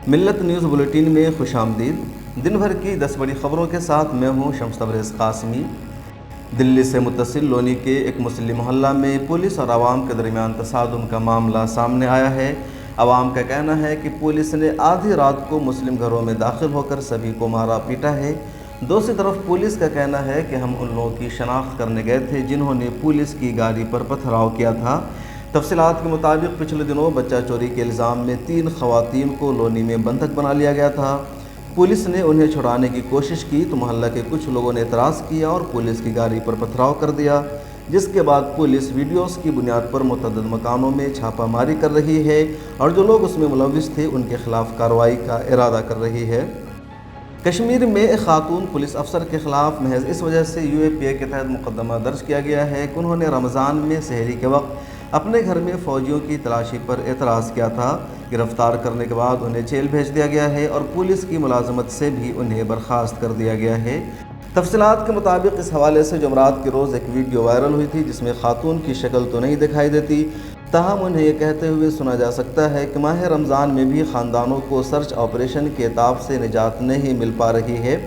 ملت news bulletin میں خوش آمدید۔ دن بھر کی 10 بڑی خبروں کے ساتھ میں ہوں شمس تبریز قاسمی۔ دلی سے متصل لونی کے ایک مسلم محلہ میں پولیس اور عوام کے درمیان تصادم کا معاملہ سامنے آیا ہے۔ عوام کا کہنا ہے کہ پولیس نے آدھی رات کو مسلم گھروں میں داخل ہو کر سبھی کو مارا پیٹا ہے۔ دوسری طرف پولیس کا کہنا ہے کہ ہم ان لوگوں کی شناخت کرنے گئے تھے جنہوں نے پولیس کی گاڑی پر پتھراؤ کیا تھا۔ تفصیلات کے مطابق پچھلے دنوں بچہ چوری کے الزام میں 3 خواتین کو لونی میں بندھک بنا لیا گیا تھا۔ پولیس نے انہیں چھڑانے کی کوشش کی تو محلہ کے کچھ لوگوں نے اعتراض کیا اور پولیس کی گاڑی پر پتھراؤ کر دیا، جس کے بعد پولیس ویڈیوز کی بنیاد پر متعدد مکانوں میں چھاپہ ماری کر رہی ہے اور جو لوگ اس میں ملوث تھے ان کے خلاف کارروائی کا ارادہ کر رہی ہے۔ کشمیر میں ایک خاتون پولیس افسر کے خلاف محض اس وجہ سے UAPA کے تحت مقدمہ درج کیا گیا ہے کہ انہوں نے رمضان میں سحری کے وقت اپنے گھر میں فوجیوں کی تلاشی پر اعتراض کیا تھا۔ گرفتار کرنے کے بعد انہیں جیل بھیج دیا گیا ہے اور پولیس کی ملازمت سے بھی انہیں برخاست کر دیا گیا ہے۔ تفصیلات کے مطابق اس حوالے سے جمعرات کے روز ایک ویڈیو وائرل ہوئی تھی جس میں خاتون کی شکل تو نہیں دکھائی دیتی، تاہم انہیں یہ کہتے ہوئے سنا جا سکتا ہے کہ ماہ رمضان میں بھی خاندانوں کو سرچ آپریشن کے اعتاب سے نجات نہیں مل پا رہی ہے۔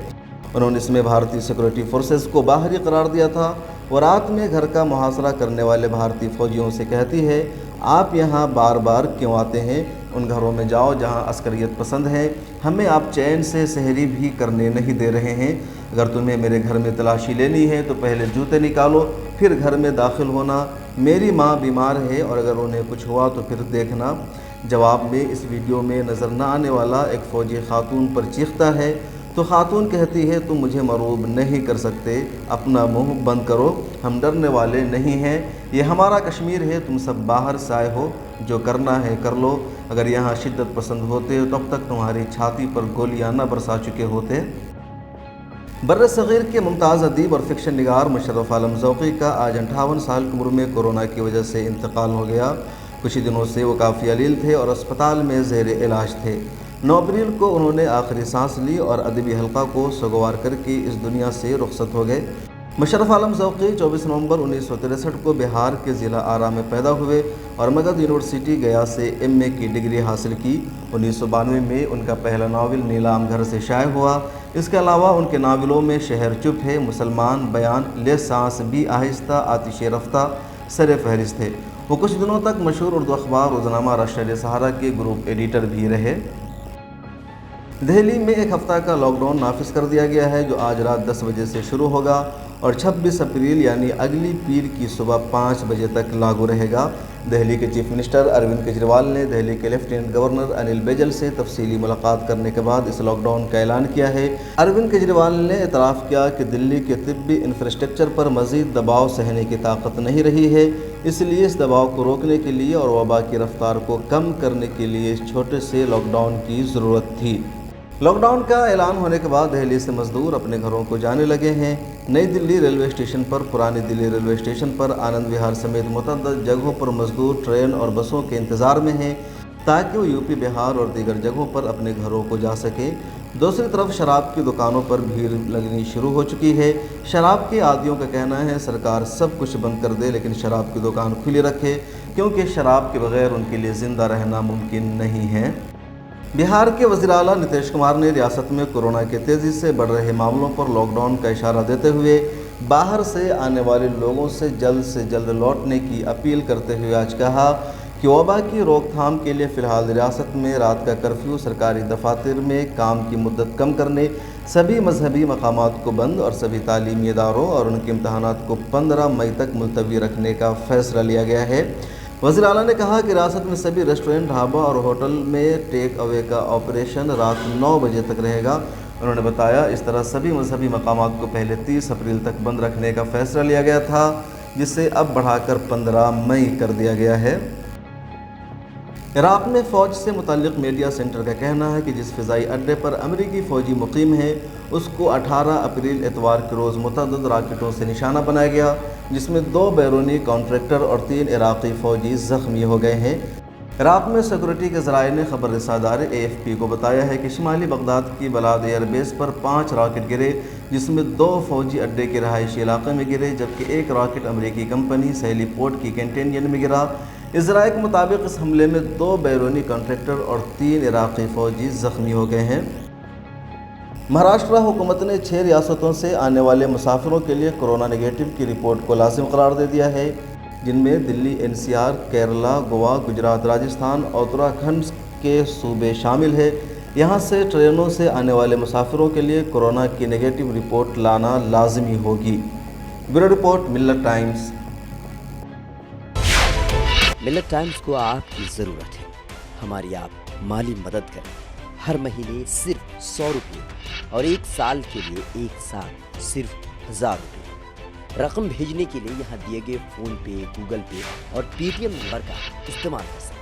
انہوں نے اس میں بھارتی سیکورٹی فورسز کو باہری قرار دیا تھا۔ وہ رات میں گھر کا محاصرہ کرنے والے بھارتی فوجیوں سے کہتی ہے، آپ یہاں بار بار کیوں آتے ہیں؟ ان گھروں میں جاؤ جہاں عسکریت پسند ہے، ہمیں آپ چین سے سحری بھی کرنے نہیں دے رہے ہیں۔ اگر تمہیں میرے گھر میں تلاشی لینی ہے تو پہلے جوتے نکالو پھر گھر میں داخل ہونا۔ میری ماں بیمار ہے اور اگر انہیں کچھ ہوا تو پھر دیکھنا۔ جواب میں اس ویڈیو میں نظر نہ آنے والا ایک فوجی خاتون پر چیختا ہے تو خاتون کہتی ہے، تم مجھے مرعوب نہیں کر سکتے، اپنا منہ بند کرو، ہم ڈرنے والے نہیں ہیں، یہ ہمارا کشمیر ہے، تم سب باہر سے آئے ہو، جو کرنا ہے کر لو، اگر یہاں شدت پسند ہوتے تو اب تک تمہاری چھاتی پر گولیاں نہ برسا چکے ہوتے۔ بر صغیر کے ممتاز ادیب اور فکشن نگار مشرف عالم ذوقی کا آج 58 سال کی عمر میں کورونا کی وجہ سے انتقال ہو گیا۔ کچھ ہی دنوں سے وہ کافی علیل تھے اور اسپتال میں زیر علاج تھے۔ 9 اپریل کو انہوں نے آخری سانس لی اور ادبی حلقہ کو سوگوار کر کے اس دنیا سے رخصت ہو گئے۔ مشرف عالم ذوقی 24 نومبر 1963 کو بہار کے ضلع آرا میں پیدا ہوئے اور مگدھ یونیورسٹی گیا سے MA کی ڈگری حاصل کی۔ 1992 میں ان کا پہلا ناول نیلام گھر سے شائع ہوا۔ اس کے علاوہ ان کے ناولوں میں شہر چپ ہے، مسلمان، بیان، لے سانس بھی آہستہ، آتش رفتہ سر فہرست تھے۔ وہ کچھ دنوں تک مشہور اردو اخبار روزنامہ راشٹریہ سہارا کے گروپ ایڈیٹر بھی رہے۔ دہلی میں ایک ہفتہ کا لاک ڈاؤن نافذ کر دیا گیا ہے جو آج رات 10 بجے سے شروع ہوگا اور 26 اپریل یعنی اگلی پیر کی صبح 5 بجے تک لاگو رہے گا۔ دہلی کے چیف منسٹر اروند کیجریوال نے دہلی کے لیفٹیننٹ گورنر انل بیجل سے تفصیلی ملاقات کرنے کے بعد اس لاک ڈاؤن کا اعلان کیا ہے۔ اروند کیجریوال نے اعتراف کیا کہ دلی کے طبی انفراسٹرکچر پر مزید دباؤ سہنے کی طاقت نہیں رہی ہے، اس لیے اس دباؤ کو روکنے کے لیے اور وبا کی رفتار کو کم کرنے کے لیے اس چھوٹے سے لاک ڈاؤن کی ضرورت تھی۔ لاک ڈاؤن کا اعلان ہونے کے بعد دہلی سے مزدور اپنے گھروں کو جانے لگے ہیں۔ نئی دلی ریلوے اسٹیشن پر، پرانی دلی ریلوے اسٹیشن پر، آنند وہار سمیت متعدد جگہوں پر مزدور ٹرین اور بسوں کے انتظار میں ہیں تاکہ وہ UP، بہار اور دیگر جگہوں پر اپنے گھروں کو جا سکیں۔ دوسری طرف شراب کی دکانوں پر بھیڑ لگنی شروع ہو چکی ہے۔ شراب کے عادیوں کا کہنا ہے سرکار سب کچھ بند کر دے لیکن شراب کی دکان کھلی رکھے کیونکہ شراب کے بغیر ان کے لیے زندہ رہنا ممکن نہیں ہے۔ بہار کے وزیر اعلیٰ نتیش کمار نے ریاست میں کورونا کے تیزی سے بڑھ رہے معاملوں پر لاک ڈاؤن کا اشارہ دیتے ہوئے باہر سے آنے والے لوگوں سے جلد لوٹنے کی اپیل کرتے ہوئے آج کہا کہ وبا کی روک تھام کے لیے فی الحال ریاست میں رات کا کرفیو، سرکاری دفاتر میں کام کی مدت کم کرنے، سبھی مذہبی مقامات کو بند اور سبھی تعلیمی اداروں اور ان کے امتحانات کو 15 مئی تک ملتوی رکھنے کا فیصلہ لیا گیا ہے۔ وزیر اعلیٰ نے کہا کہ ریاست میں سبھی ریسٹورنٹ، ڈھابا اور ہوٹل میں ٹیک اوے کا آپریشن رات 9 بجے تک رہے گا۔ انہوں نے بتایا اس طرح سبھی مذہبی مقامات کو پہلے 30 اپریل تک بند رکھنے کا فیصلہ لیا گیا تھا جسے اب بڑھا کر 15 مئی کر دیا گیا ہے۔ عراق میں فوج سے متعلق میڈیا سینٹر کا کہنا ہے کہ جس فضائی اڈے پر امریکی فوجی مقیم ہیں اس کو 18 اپریل اتوار کے روز متعدد راکٹوں سے نشانہ بنایا گیا جس میں 2 بیرونی کانٹریکٹر اور 3 عراقی فوجی زخمی ہو گئے ہیں۔ عراق میں سیکورٹی کے ذرائع نے خبر رساں ادارے AFP کو بتایا ہے کہ شمالی بغداد کی بلاد ایئر بیس پر 5 راکٹ گرے جس میں 2 فوجی اڈے کے رہائشی علاقے میں گرے جبکہ 1 راکٹ امریکی کمپنی سیلی پورٹ کی کینٹینین میں گرا۔ ذرائع کے مطابق اس حملے میں 2 بیرونی کانٹریکٹر اور 3 عراقی فوجی زخمی ہو گئے ہیں۔ مہاراشٹر حکومت نے 6 ریاستوں سے آنے والے مسافروں کے لیے کورونا نیگیٹو کی رپورٹ کو لازم قرار دے دیا ہے، جن میں دلی، NCR، کیرلا، گوا، گجرات، راجستھان اور اتراکھنڈ کے صوبے شامل ہیں۔ یہاں سے ٹرینوں سے آنے والے مسافروں کے لیے کورونا کی نیگیٹو رپورٹ لانا لازمی ہوگی۔ بیورو رپورٹ، ملت ٹائمز۔ ملت ٹائمز کو آپ کی ضرورت ہے، ہماری آپ مالی مدد کریں۔ ہر مہینے صرف 100 روپے اور 1 سال کے لیے ایک ساتھ صرف 1000 روپے۔ رقم بھیجنے کے لیے یہاں دیے گئے فون پے، گوگل پے اور پے ٹی ایم نمبر کا استعمال کر سکتے ہیں۔